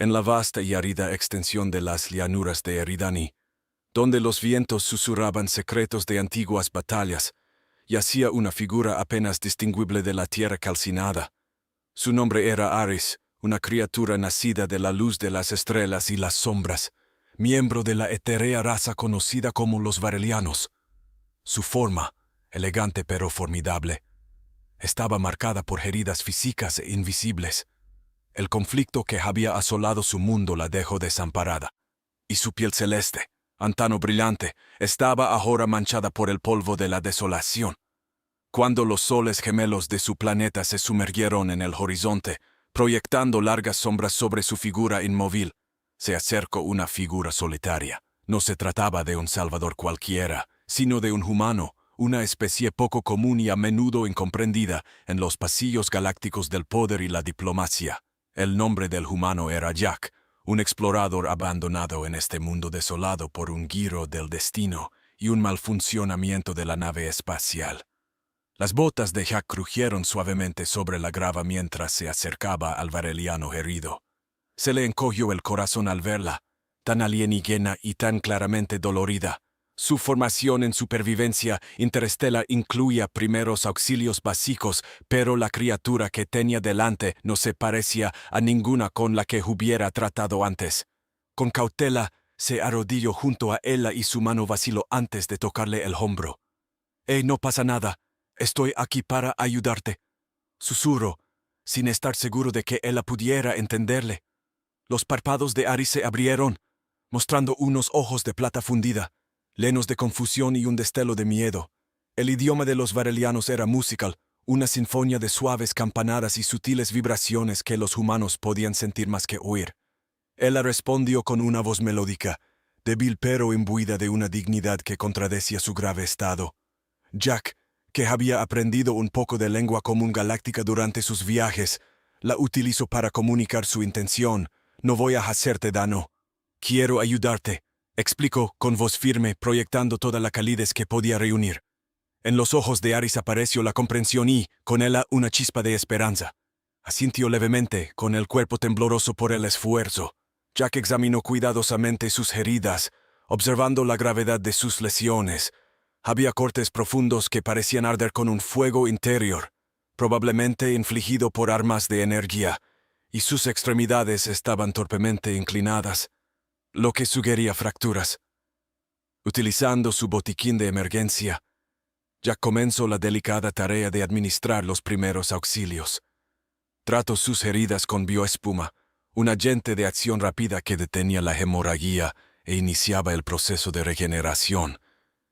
En la vasta y árida extensión de las llanuras de Eridani, donde los vientos susurraban secretos de antiguas batallas, yacía una figura apenas distinguible de la tierra calcinada. Su nombre era Aris, una criatura nacida de la luz de las estrellas y las sombras, miembro de la etérea raza conocida como los Varelianos. Su forma, elegante pero formidable, estaba marcada por heridas físicas e invisibles. El conflicto que había asolado su mundo la dejó desamparada, y su piel celeste, antano brillante, estaba ahora manchada por el polvo de la desolación. Cuando los soles gemelos de su planeta se sumergieron en el horizonte, proyectando largas sombras sobre su figura inmóvil, se acercó una figura solitaria. No se trataba de un salvador cualquiera, sino de un humano, una especie poco común y a menudo incomprendida en los pasillos galácticos del poder y la diplomacia. El nombre del humano era Jack, un explorador abandonado en este mundo desolado por un giro del destino y un mal funcionamiento de la nave espacial. Las botas de Jack crujieron suavemente sobre la grava mientras se acercaba al vareliano herido. Se le encogió el corazón al verla, tan alienígena y tan claramente dolorida. Su formación en supervivencia interestelar incluía primeros auxilios básicos, pero la criatura que tenía delante no se parecía a ninguna con la que hubiera tratado antes. Con cautela, se arrodilló junto a ella y su mano vaciló antes de tocarle el hombro. No pasa nada. Estoy aquí para ayudarte», susurró, sin estar seguro de que ella pudiera entenderle. Los párpados de Aris se abrieron, mostrando unos ojos de plata fundida, llenos de confusión y un destello de miedo. El idioma de los varelianos era musical, una sinfonía de suaves campanadas y sutiles vibraciones que los humanos podían sentir más que oír. Ella respondió con una voz melódica, débil pero imbuida de una dignidad que contradecía su grave estado. Jack, que había aprendido un poco de lengua común galáctica durante sus viajes, la utilizó para comunicar su intención. «No voy a hacerte daño. Quiero ayudarte», explicó con voz firme, proyectando toda la calidez que podía reunir. En los ojos de Aris apareció la comprensión y, con ella, una chispa de esperanza. Asintió levemente, con el cuerpo tembloroso por el esfuerzo. Jack examinó cuidadosamente sus heridas, observando la gravedad de sus lesiones. Había cortes profundos que parecían arder con un fuego interior, probablemente infligido por armas de energía, y sus extremidades estaban torpemente inclinadas, lo que sugería fracturas. Utilizando su botiquín de emergencia, Jack comenzó la delicada tarea de administrar los primeros auxilios. Trató sus heridas con bioespuma, un agente de acción rápida que detenía la hemorragia e iniciaba el proceso de regeneración.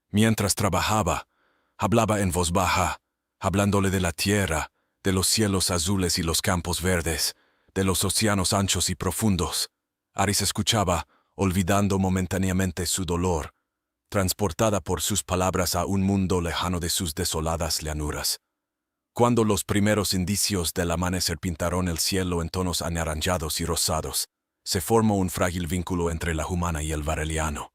Mientras trabajaba, hablaba en voz baja, hablándole de la tierra, de los cielos azules y los campos verdes, de los océanos anchos y profundos. Aris escuchaba, olvidando momentáneamente su dolor, transportada por sus palabras a un mundo lejano de sus desoladas llanuras. Cuando los primeros indicios del amanecer pintaron el cielo en tonos anaranjados y rosados, se formó un frágil vínculo entre la humana y el vareliano.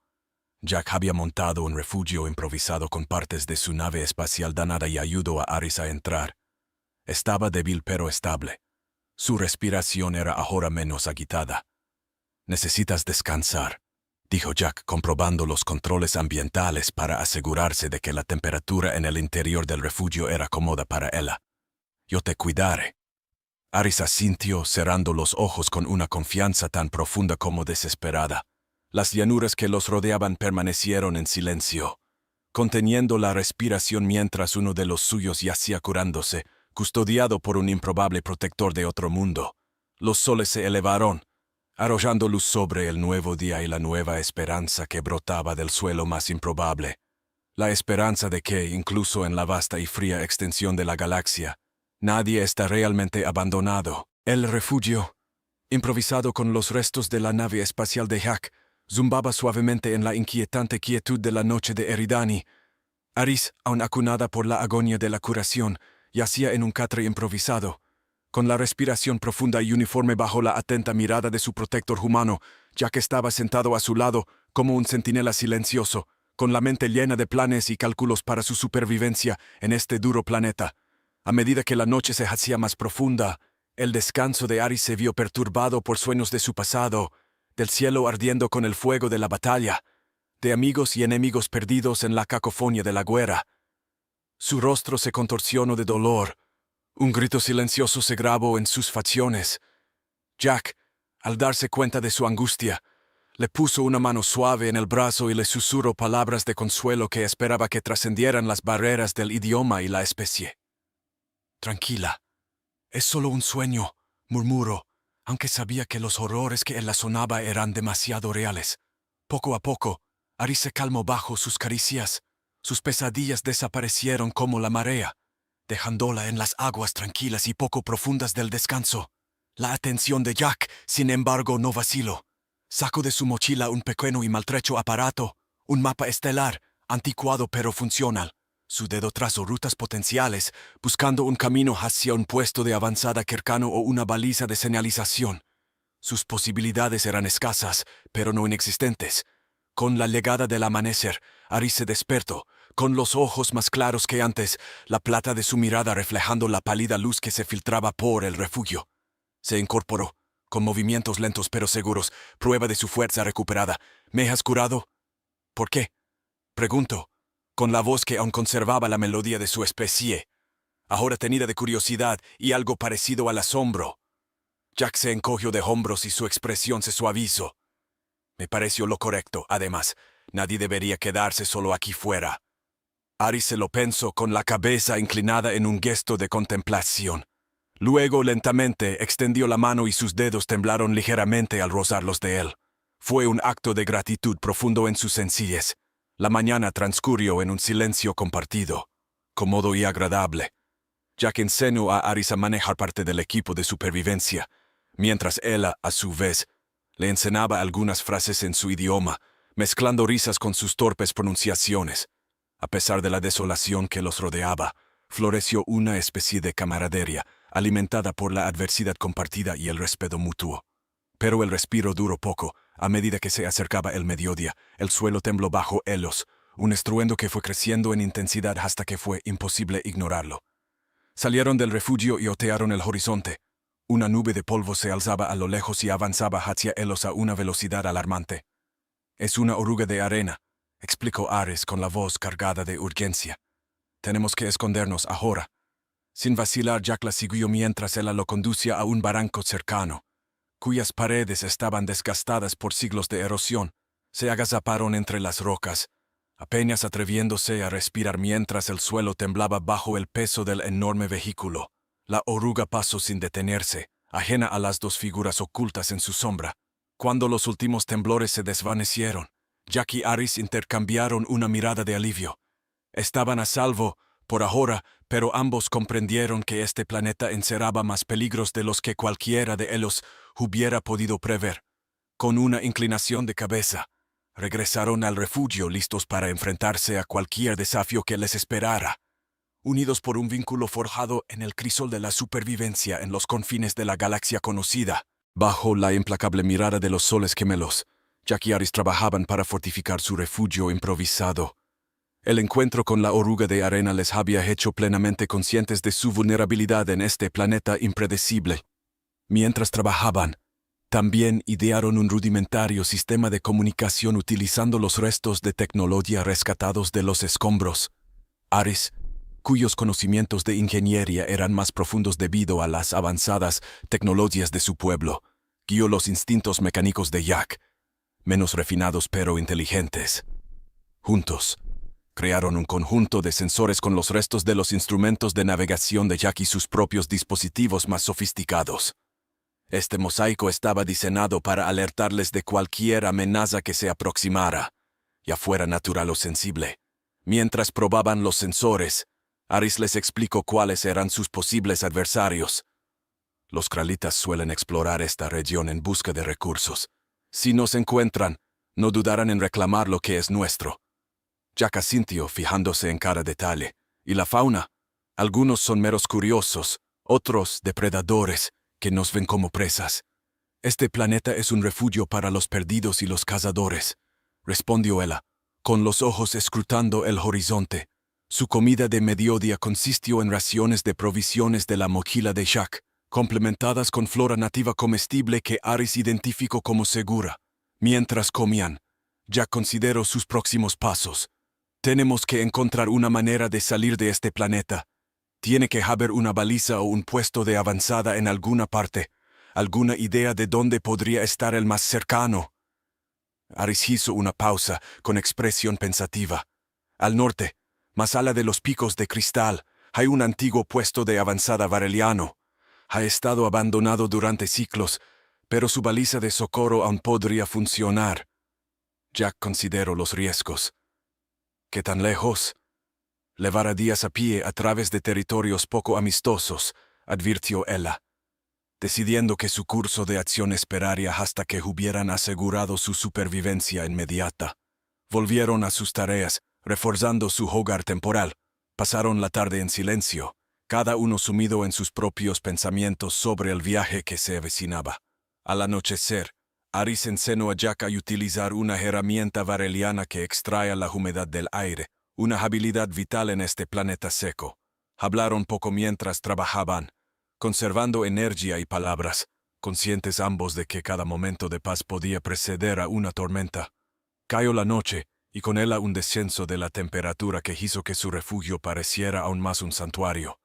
Jack había montado un refugio improvisado con partes de su nave espacial danada y ayudó a Aris a entrar. Estaba débil pero estable. Su respiración era ahora menos agitada. «Necesitas descansar», dijo Jack, comprobando los controles ambientales para asegurarse de que la temperatura en el interior del refugio era cómoda para ella. «Yo te cuidaré». Aris asintió, cerrando los ojos con una confianza tan profunda como desesperada. Las llanuras que los rodeaban permanecieron en silencio, conteniendo la respiración mientras uno de los suyos yacía curándose, custodiado por un improbable protector de otro mundo. Los soles se elevaron, arrojando luz sobre el nuevo día y la nueva esperanza que brotaba del suelo más improbable. La esperanza de que, incluso en la vasta y fría extensión de la galaxia, nadie está realmente abandonado. El refugio, improvisado con los restos de la nave espacial de Jack, zumbaba suavemente en la inquietante quietud de la noche de Eridani. Aris, aún acunada por la agonía de la curación, yacía en un catre improvisado, con la respiración profunda y uniforme bajo la atenta mirada de su protector humano, ya que estaba sentado a su lado como un centinela silencioso, con la mente llena de planes y cálculos para su supervivencia en este duro planeta. A medida que la noche se hacía más profunda, El descanso de Aris se vio perturbado por sueños de su pasado, del cielo ardiendo con el fuego de la batalla, de amigos y enemigos perdidos en la cacofonía de la guerra. Su rostro se contorsionó de dolor. Un grito silencioso se grabó en sus facciones. Jack, al darse cuenta de su angustia, le puso una mano suave en el brazo y le susurró palabras de consuelo que esperaba que trascendieran las barreras del idioma y la especie. «Tranquila, es solo un sueño», murmuró, aunque sabía que los horrores que él la sonaba eran demasiado reales. Poco a poco, Aris se calmó bajo sus caricias. Sus pesadillas desaparecieron como la marea, dejándola en las aguas tranquilas y poco profundas del descanso. La atención de Jack, sin embargo, no vaciló. Sacó de su mochila un pequeño y maltrecho aparato, un mapa estelar, anticuado pero funcional. Su dedo trazó rutas potenciales, buscando un camino hacia un puesto de avanzada cercano o una baliza de señalización. Sus posibilidades eran escasas, pero no inexistentes. Con la llegada del amanecer, Aris se despertó, con los ojos más claros que antes, la plata de su mirada reflejando la pálida luz que se filtraba por el refugio. Se incorporó, con movimientos lentos pero seguros, prueba de su fuerza recuperada. «¿Me has curado?» «¿Por qué?», preguntó, con la voz que aún conservaba la melodía de su especie, ahora tenida de curiosidad y algo parecido al asombro. Jack se encogió de hombros y su expresión se suavizó. «Me pareció lo correcto, además. Nadie debería quedarse solo aquí fuera». Aris se lo pensó con la cabeza inclinada en un gesto de contemplación. Luego, lentamente, extendió la mano y sus dedos temblaron ligeramente al rozarlos de él. Fue un acto de gratitud profundo en su sencillez. La mañana transcurrió en un silencio compartido, cómodo y agradable. Jack enseñó a Aris a manejar parte del equipo de supervivencia, mientras ella, a su vez, le enseñaba algunas frases en su idioma, mezclando risas con sus torpes pronunciaciones. A pesar de la desolación que los rodeaba, floreció una especie de camaradería, alimentada por la adversidad compartida y el respeto mutuo. Pero el respiro duró poco. A medida que se acercaba el mediodía, el suelo tembló bajo ellos, un estruendo que fue creciendo en intensidad hasta que fue imposible ignorarlo. Salieron del refugio y otearon el horizonte. Una nube de polvo se alzaba a lo lejos y avanzaba hacia ellos a una velocidad alarmante. «Es una oruga de arena», explicó Aris con la voz cargada de urgencia. «Tenemos que escondernos ahora». Sin vacilar, Jack la siguió mientras ella lo conducía a un barranco cercano, cuyas paredes estaban desgastadas por siglos de erosión. Se agazaparon entre las rocas, apenas atreviéndose a respirar mientras el suelo temblaba bajo el peso del enorme vehículo. La oruga pasó sin detenerse, ajena a las dos figuras ocultas en su sombra. Cuando los últimos temblores se desvanecieron, Jack y Aris intercambiaron una mirada de alivio. Estaban a salvo, por ahora, pero ambos comprendieron que este planeta encerraba más peligros de los que cualquiera de ellos hubiera podido prever. Con una inclinación de cabeza, regresaron al refugio listos para enfrentarse a cualquier desafío que les esperara. Unidos por un vínculo forjado en el crisol de la supervivencia en los confines de la galaxia conocida, bajo la implacable mirada de los soles gemelos, Jack y Aris trabajaban para fortificar su refugio improvisado. El encuentro con la oruga de arena les había hecho plenamente conscientes de su vulnerabilidad en este planeta impredecible. Mientras trabajaban, también idearon un rudimentario sistema de comunicación utilizando los restos de tecnología rescatados de los escombros. Aris, cuyos conocimientos de ingeniería eran más profundos debido a las avanzadas tecnologías de su pueblo, guió los instintos mecánicos de Jack, menos refinados pero inteligentes. Juntos, crearon un conjunto de sensores con los restos de los instrumentos de navegación de Jack y sus propios dispositivos más sofisticados. Este mosaico estaba diseñado para alertarles de cualquier amenaza que se aproximara, ya fuera natural o sensible. Mientras probaban los sensores, Aris les explicó cuáles eran sus posibles adversarios. Los Kralitas suelen explorar esta región en busca de recursos. Si nos encuentran, no dudarán en reclamar lo que es nuestro. Jack asintió fijándose en cada detalle. ¿Y la fauna? Algunos son meros curiosos, otros depredadores, que nos ven como presas. Este planeta es un refugio para los perdidos y los cazadores, respondió ella, con los ojos escrutando el horizonte. Su comida de mediodía consistió en raciones de provisiones de la mochila de Jack, complementadas con flora nativa comestible que Aris identificó como segura. Mientras comían, Jack consideró sus próximos pasos. Tenemos que encontrar una manera de salir de este planeta. Tiene que haber una baliza o un puesto de avanzada en alguna parte. ¿Alguna idea de dónde podría estar el más cercano? Aris hizo una pausa, con expresión pensativa. Al norte, más allá de los picos de cristal, hay un antiguo puesto de avanzada vareliano. Ha estado abandonado durante siglos, pero su baliza de socorro aún podría funcionar. Jack consideró los riesgos. ¿Qué tan lejos? Llevar a días a pie a través de territorios poco amistosos, advirtió ella, decidiendo que su curso de acción esperaría hasta que hubieran asegurado su supervivencia inmediata. Volvieron a sus tareas, reforzando su hogar temporal. Pasaron la tarde en silencio, cada uno sumido en sus propios pensamientos sobre el viaje que se avecinaba. Al anochecer, Aris enseñó a Jack a utilizar una herramienta vareliana que extrae la humedad del aire, una habilidad vital en este planeta seco. Hablaron poco mientras trabajaban, conservando energía y palabras, conscientes ambos de que cada momento de paz podía preceder a una tormenta. Cayó la noche, y con ella un descenso de la temperatura que hizo que su refugio pareciera aún más un santuario.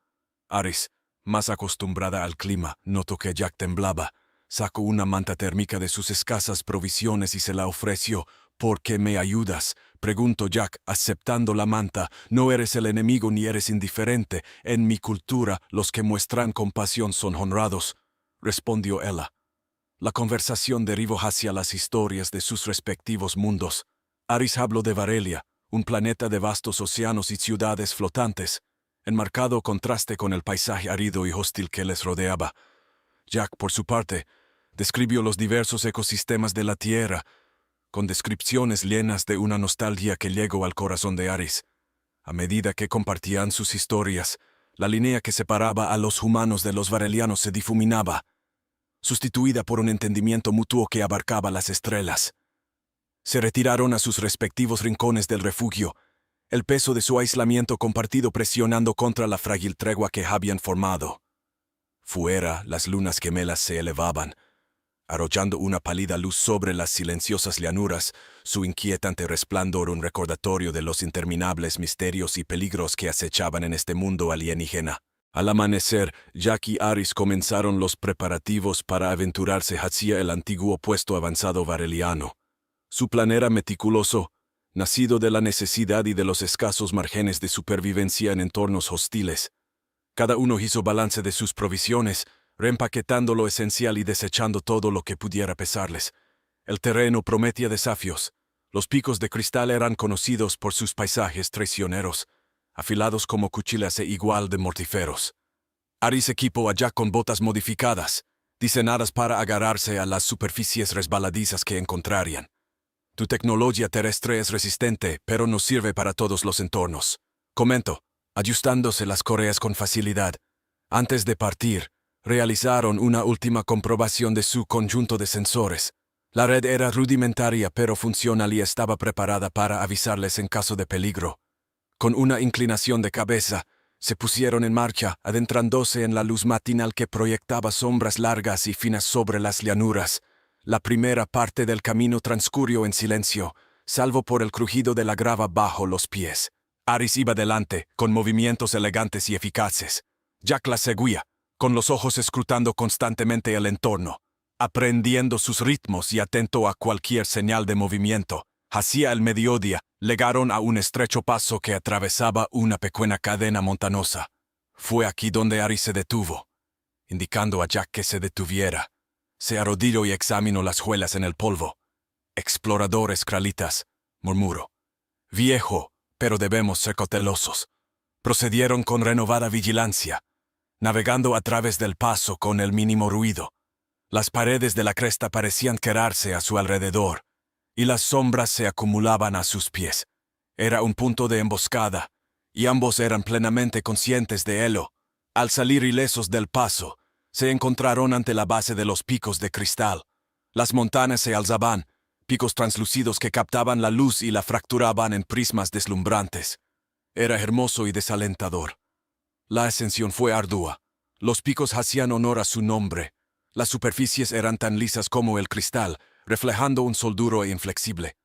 Aris, más acostumbrada al clima, notó que Jack temblaba. Sacó una manta térmica de sus escasas provisiones y se la ofreció. ¿Por qué me ayudas?, preguntó Jack, aceptando la manta. No eres el enemigo ni eres indiferente. En mi cultura, los que muestran compasión son honrados, respondió ella. La conversación derivó hacia las historias de sus respectivos mundos. Aris habló de Varelia, un planeta de vastos océanos y ciudades flotantes, en marcado contraste con el paisaje árido y hostil que les rodeaba. Jack, por su parte, describió los diversos ecosistemas de la Tierra, con descripciones llenas de una nostalgia que llegó al corazón de Aris. A medida que compartían sus historias, la línea que separaba a los humanos de los varelianos se difuminaba, sustituida por un entendimiento mutuo que abarcaba las estrellas. Se retiraron a sus respectivos rincones del refugio, el peso de su aislamiento compartido presionando contra la frágil tregua que habían formado. Fuera, las lunas gemelas se elevaban, arrollando una pálida luz sobre las silenciosas llanuras, su inquietante resplandor un recordatorio de los interminables misterios y peligros que acechaban en este mundo alienígena. Al amanecer, Jack y Aris comenzaron los preparativos para aventurarse hacia el antiguo puesto avanzado vareliano. Su plan era meticuloso, nacido de la necesidad y de los escasos márgenes de supervivencia en entornos hostiles. Cada uno hizo balance de sus provisiones, reempaquetando lo esencial y desechando todo lo que pudiera pesarles. El terreno prometía desafíos. Los picos de cristal eran conocidos por sus paisajes traicioneros, afilados como cuchillas e igual de mortíferos. Aris equipó a Jack con botas modificadas, diseñadas para agarrarse a las superficies resbaladizas que encontrarían. Tu tecnología terrestre es resistente, pero no sirve para todos los entornos, comentó, ajustándose las correas con facilidad. Antes de partir, realizaron una última comprobación de su conjunto de sensores. La red era rudimentaria pero funcional y estaba preparada para avisarles en caso de peligro. Con una inclinación de cabeza, se pusieron en marcha, adentrándose en la luz matinal que proyectaba sombras largas y finas sobre las llanuras. La primera parte del camino transcurrió en silencio, salvo por el crujido de la grava bajo los pies. Aris iba delante, con movimientos elegantes y eficaces. Jack la seguía, con los ojos escrutando constantemente el entorno, aprendiendo sus ritmos y atento a cualquier señal de movimiento. Hacia el mediodía, llegaron a un estrecho paso que atravesaba una pequeña cadena montanosa. Fue aquí donde Aris se detuvo, indicando a Jack que se detuviera. Se arrodilló y examinó las huellas en el polvo. Exploradores kralitas, murmuró. Viejo, pero debemos ser cautelosos. Procedieron con renovada vigilancia, navegando a través del paso con el mínimo ruido. Las paredes de la cresta parecían quebrarse a su alrededor, y las sombras se acumulaban a sus pies. Era un punto de emboscada, y ambos eran plenamente conscientes de ello. Al salir ilesos del paso, se encontraron ante la base de los picos de cristal. Las montañas se alzaban, picos translúcidos que captaban la luz y la fracturaban en prismas deslumbrantes. Era hermoso y desalentador. La ascensión fue ardua. Los picos hacían honor a su nombre. Las superficies eran tan lisas como el cristal, reflejando un sol duro e inflexible.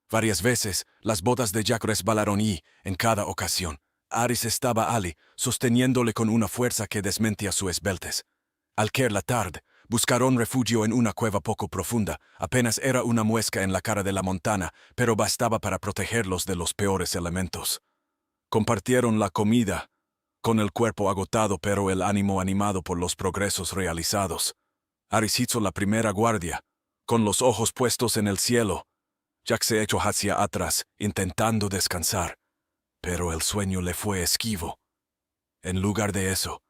Varias veces, las botas de Jack resbalaron y, en cada ocasión, Aris estaba Ali, sosteniéndole con una fuerza que desmentía su esbeltez. Al caer la tarde, buscaron refugio en una cueva poco profunda. Apenas era una muesca en la cara de la montaña, pero bastaba para protegerlos de los peores elementos. Compartieron la comida, con el cuerpo agotado pero el ánimo animado por los progresos realizados. Aris hizo la primera guardia, con los ojos puestos en el cielo. Jack se echó hacia atrás, intentando descansar, pero el sueño le fue esquivo. En lugar de eso,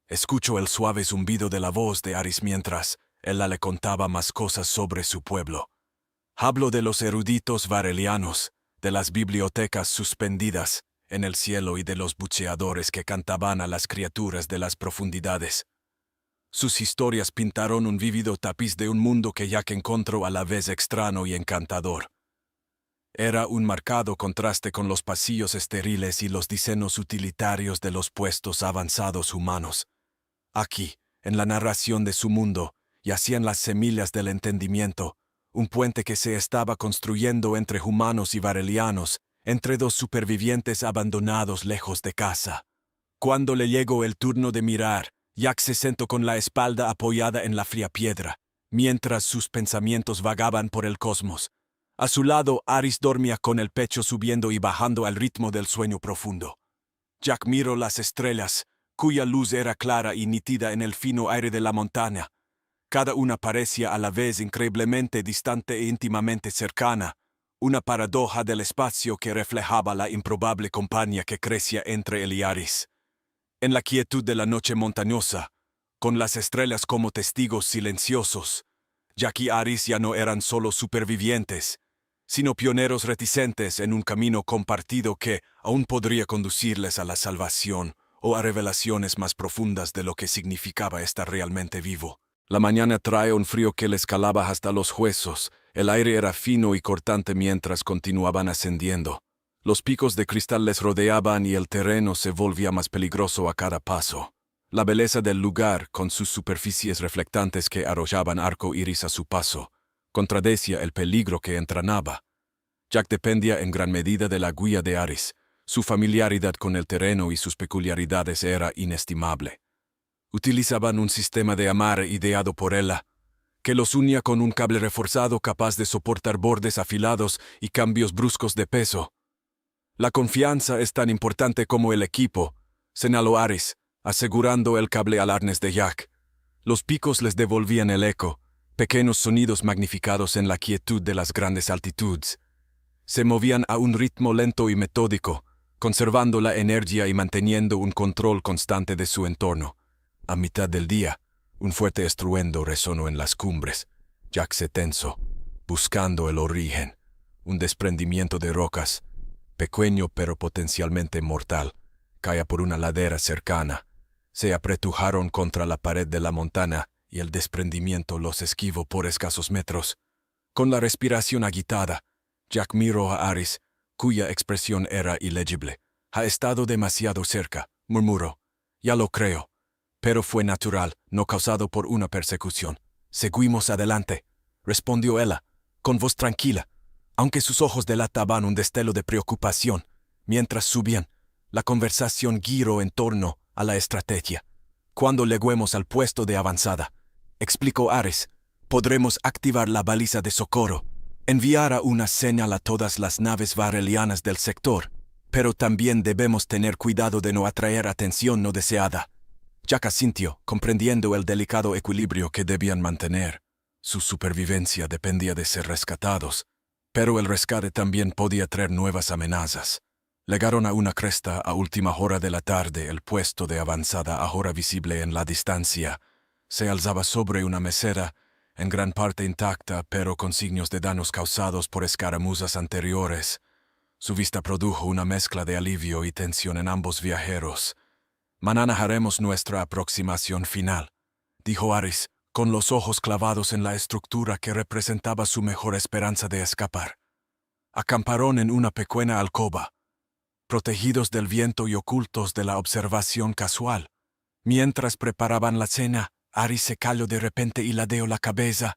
escuchó el suave zumbido de la voz de Aris mientras ella le contaba más cosas sobre su pueblo. Habló de los eruditos varelianos, de las bibliotecas suspendidas en el cielo y de los buceadores que cantaban a las criaturas de las profundidades. Sus historias pintaron un vívido tapiz de un mundo que Jack encontró a la vez extraño y encantador. Era un marcado contraste con los pasillos estériles y los diseños utilitarios de los puestos avanzados humanos. Aquí, en la narración de su mundo, yacían las semillas del entendimiento, un puente que se estaba construyendo entre humanos y varelianos, entre dos supervivientes abandonados lejos de casa. Cuando le llegó el turno de mirar, Jack se sentó con la espalda apoyada en la fría piedra, mientras sus pensamientos vagaban por el cosmos. A su lado, Aris dormía con el pecho subiendo y bajando al ritmo del sueño profundo. Jack miró las estrellas, cuya luz era clara y nítida en el fino aire de la montaña. Cada una parecía a la vez increíblemente distante e íntimamente cercana, una paradoja del espacio que reflejaba la improbable compañía que crecía entre él y Aris. En la quietud de la noche montañosa, con las estrellas como testigos silenciosos, Jack y Aris ya no eran solo supervivientes, sino pioneros reticentes en un camino compartido que aún podría conducirles a la salvación o a revelaciones más profundas de lo que significaba estar realmente vivo. La mañana trae un frío que les calaba hasta los huesos. El aire era fino y cortante mientras continuaban ascendiendo. Los picos de cristal les rodeaban y el terreno se volvía más peligroso a cada paso. La belleza del lugar, con sus superficies reflectantes que arrollaban arco iris a su paso, contradecía el peligro que entranaba. Jack dependía en gran medida de la guía de Aris. Su familiaridad con el terreno y sus peculiaridades era inestimable. Utilizaban un sistema de amarre ideado por ella, que los unía con un cable reforzado capaz de soportar bordes afilados y cambios bruscos de peso. La confianza es tan importante como el equipo, señaló Aris, asegurando el cable al arnés de Jack. Los picos les devolvían el eco, pequeños sonidos magnificados en la quietud de las grandes altitudes. Se movían a un ritmo lento y metódico, conservando la energía y manteniendo un control constante de su entorno. A mitad del día, un fuerte estruendo resonó en las cumbres. Jack se tensó, buscando el origen. Un desprendimiento de rocas, pequeño pero potencialmente mortal, caía por una ladera cercana. Se apretujaron contra la pared de la montaña y el desprendimiento los esquivó por escasos metros. Con la respiración agitada, Jack miró a Aris, cuya expresión era ilegible. «Ha estado demasiado cerca», murmuró. «Ya lo creo. Pero fue natural, no causado por una persecución». «Seguimos adelante», respondió ella, con voz tranquila, aunque sus ojos delataban un destello de preocupación. Mientras subían, la conversación giró en torno a la estrategia. «Cuando lleguemos al puesto de avanzada», explicó Aris, «podremos activar la baliza de socorro. Enviará una señal a todas las naves varelianas del sector, pero también debemos tener cuidado de no atraer atención no deseada». Jack asintió, comprendiendo el delicado equilibrio que debían mantener. Su supervivencia dependía de ser rescatados, pero el rescate también podía traer nuevas amenazas. Llegaron a una cresta a última hora de la tarde. El puesto de avanzada, ahora visible en la distancia, se alzaba sobre una meseta, en gran parte intacta, pero con signos de daños causados por escaramuzas anteriores. Su vista produjo una mezcla de alivio y tensión en ambos viajeros. «Mañana haremos nuestra aproximación final», dijo Aris, con los ojos clavados en la estructura que representaba su mejor esperanza de escapar. Acamparon en una pequeña alcoba, protegidos del viento y ocultos de la observación casual. Mientras preparaban la cena, Aris se calló de repente y ladeó la cabeza.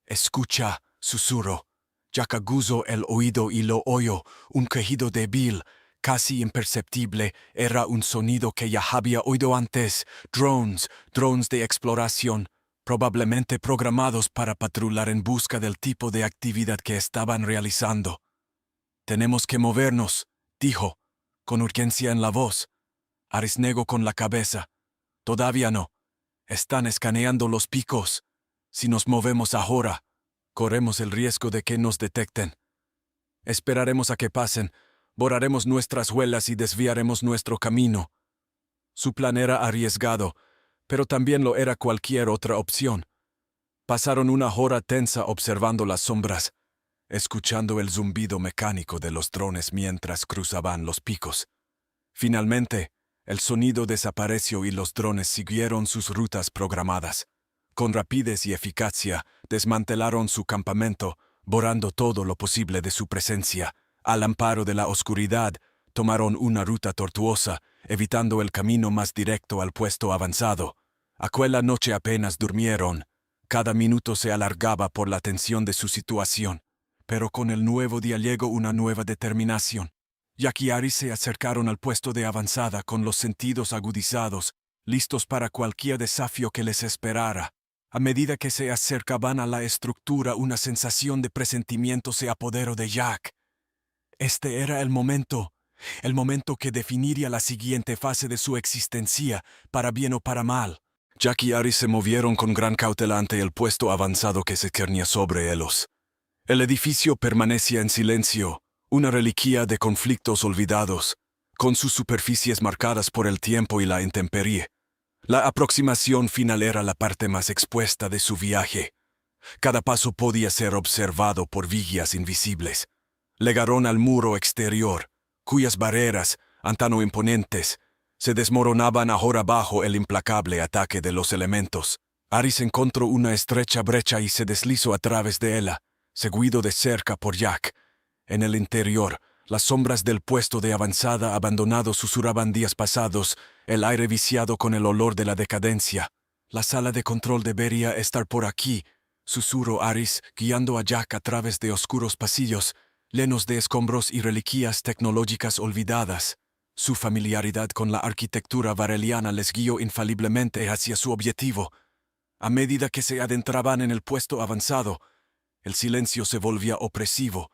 «Escucha», susurró. Jack aguzó el oído y lo oyó, un quejido débil, casi imperceptible. Era un sonido que ya había oído antes. Drones de exploración, probablemente programados para patrullar en busca del tipo de actividad que estaban realizando. «Tenemos que movernos», dijo, con urgencia en la voz. Aris negó con la cabeza. «Todavía no. Están escaneando los picos. Si nos movemos ahora, corremos el riesgo de que nos detecten. Esperaremos a que pasen, borraremos nuestras huellas y desviaremos nuestro camino». Su plan era arriesgado, pero también lo era cualquier otra opción. Pasaron una hora tensa observando las sombras, escuchando el zumbido mecánico de los drones mientras cruzaban los picos. Finalmente, el sonido desapareció y los drones siguieron sus rutas programadas. Con rapidez y eficacia, desmantelaron su campamento, borrando todo lo posible de su presencia. Al amparo de la oscuridad, tomaron una ruta tortuosa, evitando el camino más directo al puesto avanzado. Aquella noche apenas durmieron. Cada minuto se alargaba por la tensión de su situación, pero con el nuevo día llegó una nueva determinación. Jack y Aris se acercaron al puesto de avanzada con los sentidos agudizados, listos para cualquier desafío que les esperara. A medida que se acercaban a la estructura, una sensación de presentimiento se apoderó de Jack. Este era el momento que definiría la siguiente fase de su existencia, para bien o para mal. Jack y Aris se movieron con gran cautela ante el puesto avanzado que se cernía sobre ellos. El edificio permanecía en silencio, una reliquia de conflictos olvidados, con sus superficies marcadas por el tiempo y la intemperie. La aproximación final era la parte más expuesta de su viaje. Cada paso podía ser observado por vigías invisibles. Llegaron al muro exterior, cuyas barreras, antano imponentes, se desmoronaban ahora bajo el implacable ataque de los elementos. Aris encontró una estrecha brecha y se deslizó a través de ella, seguido de cerca por Jack. En el interior, las sombras del puesto de avanzada abandonado susurraban días pasados, el aire viciado con el olor de la decadencia. «La sala de control debería estar por aquí», susurró Aris, guiando a Jack a través de oscuros pasillos, llenos de escombros y reliquias tecnológicas olvidadas. Su familiaridad con la arquitectura vareliana les guió infaliblemente hacia su objetivo. A medida que se adentraban en el puesto avanzado, el silencio se volvía opresivo,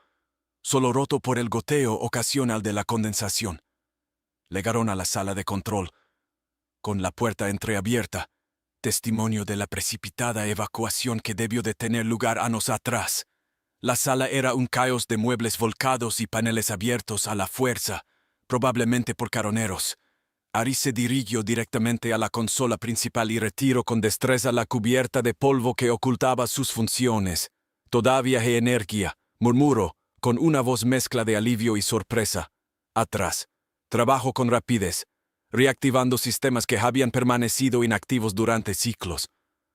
solo roto por el goteo ocasional de la condensación. Llegaron a la sala de control, con la puerta entreabierta, testimonio de la precipitada evacuación que debió de tener lugar años atrás. La sala era un caos de muebles volcados y paneles abiertos a la fuerza, probablemente por carroneros. Aris se dirigió directamente a la consola principal y retiró con destreza la cubierta de polvo que ocultaba sus funciones. «Todavía hay energía», murmuró, con una voz mezcla de alivio y sorpresa. Atrás, trabajó con rapidez, reactivando sistemas que habían permanecido inactivos durante siglos.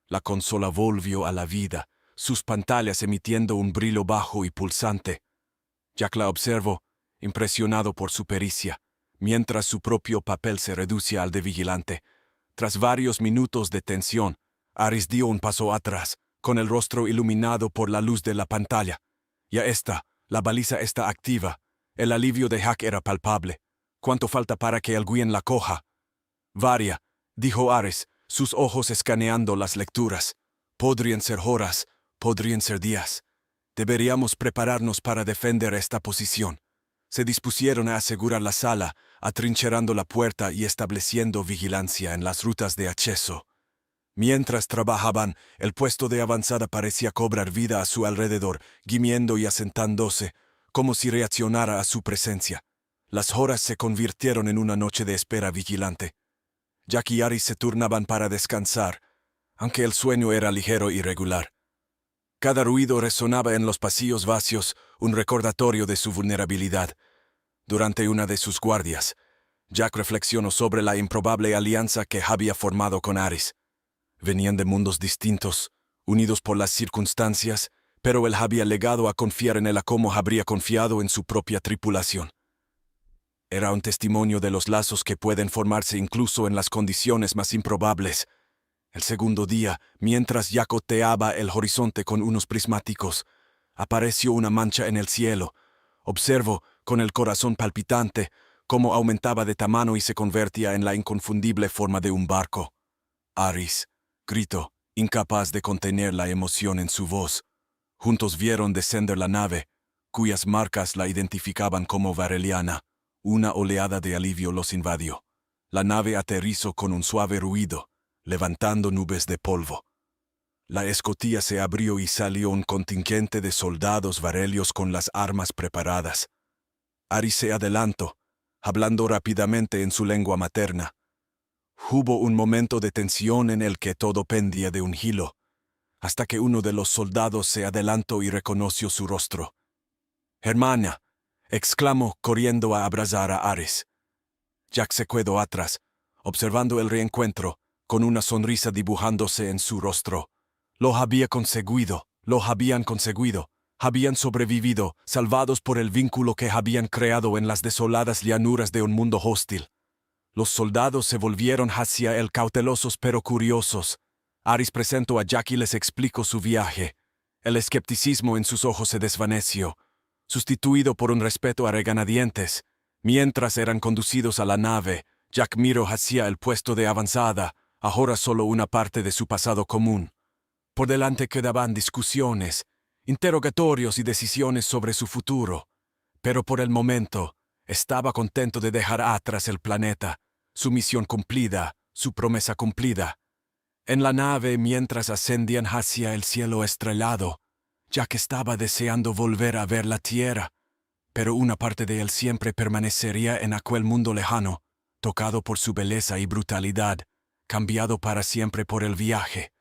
La consola volvió a la vida, sus pantallas emitiendo un brillo bajo y pulsante. Jack la observó, impresionado por su pericia, mientras su propio papel se reducía al de vigilante. Tras varios minutos de tensión, Aris dio un paso atrás, con el rostro iluminado por la luz de la pantalla. «Ya está, la baliza está activa». El alivio de Jack era palpable. «¿Cuánto falta para que alguien la coja?» «Varia», dijo Aris, sus ojos escaneando las lecturas. «Podrían ser horas, podrían ser días. Deberíamos prepararnos para defender esta posición». Se dispusieron a asegurar la sala, atrincherando la puerta y estableciendo vigilancia en las rutas de acceso. Mientras trabajaban, el puesto de avanzada parecía cobrar vida a su alrededor, gimiendo y asentándose, como si reaccionara a su presencia. Las horas se convirtieron en una noche de espera vigilante. Jack y Aris se turnaban para descansar, aunque el sueño era ligero y regular. Cada ruido resonaba en los pasillos vacíos, un recordatorio de su vulnerabilidad. Durante una de sus guardias, Jack reflexionó sobre la improbable alianza que había formado con Aris. Venían de mundos distintos, unidos por las circunstancias, pero él había llegado a confiar en él como habría confiado en su propia tripulación. Era un testimonio de los lazos que pueden formarse incluso en las condiciones más improbables. El segundo día, mientras yacoteaba el horizonte con unos prismáticos, apareció una mancha en el cielo. Observo, con el corazón palpitante, cómo aumentaba de tamaño y se convertía en la inconfundible forma de un barco. Aris, gritó, incapaz de contener la emoción en su voz. Juntos vieron descender la nave, cuyas marcas la identificaban como vareliana. Una oleada de alivio los invadió. La nave aterrizó con un suave ruido, levantando nubes de polvo. La escotilla se abrió y salió un contingente de soldados varelios con las armas preparadas. Aris se adelantó, hablando rápidamente en su lengua materna. Hubo un momento de tensión en el que todo pendía de un hilo, hasta que uno de los soldados se adelantó y reconoció su rostro. «Hermana», exclamó corriendo a abrazar a Aris. Jack se quedó atrás, observando el reencuentro, con una sonrisa dibujándose en su rostro. Lo habían conseguido. Habían sobrevivido, salvados por el vínculo que habían creado en las desoladas llanuras de un mundo hostil. Los soldados se volvieron hacia él cautelosos pero curiosos. Aris presentó a Jack y les explicó su viaje. El escepticismo en sus ojos se desvaneció, sustituido por un respeto a regañadientes. Mientras eran conducidos a la nave, Jack miró hacia el puesto de avanzada, ahora solo una parte de su pasado común. Por delante quedaban discusiones, interrogatorios y decisiones sobre su futuro. Pero por el momento, estaba contento de dejar atrás el planeta, su misión cumplida, su promesa cumplida. En la nave, mientras ascendían hacia el cielo estrellado, Jack estaba deseando volver a ver la Tierra, pero una parte de él siempre permanecería en aquel mundo lejano, tocado por su belleza y brutalidad, cambiado para siempre por el viaje.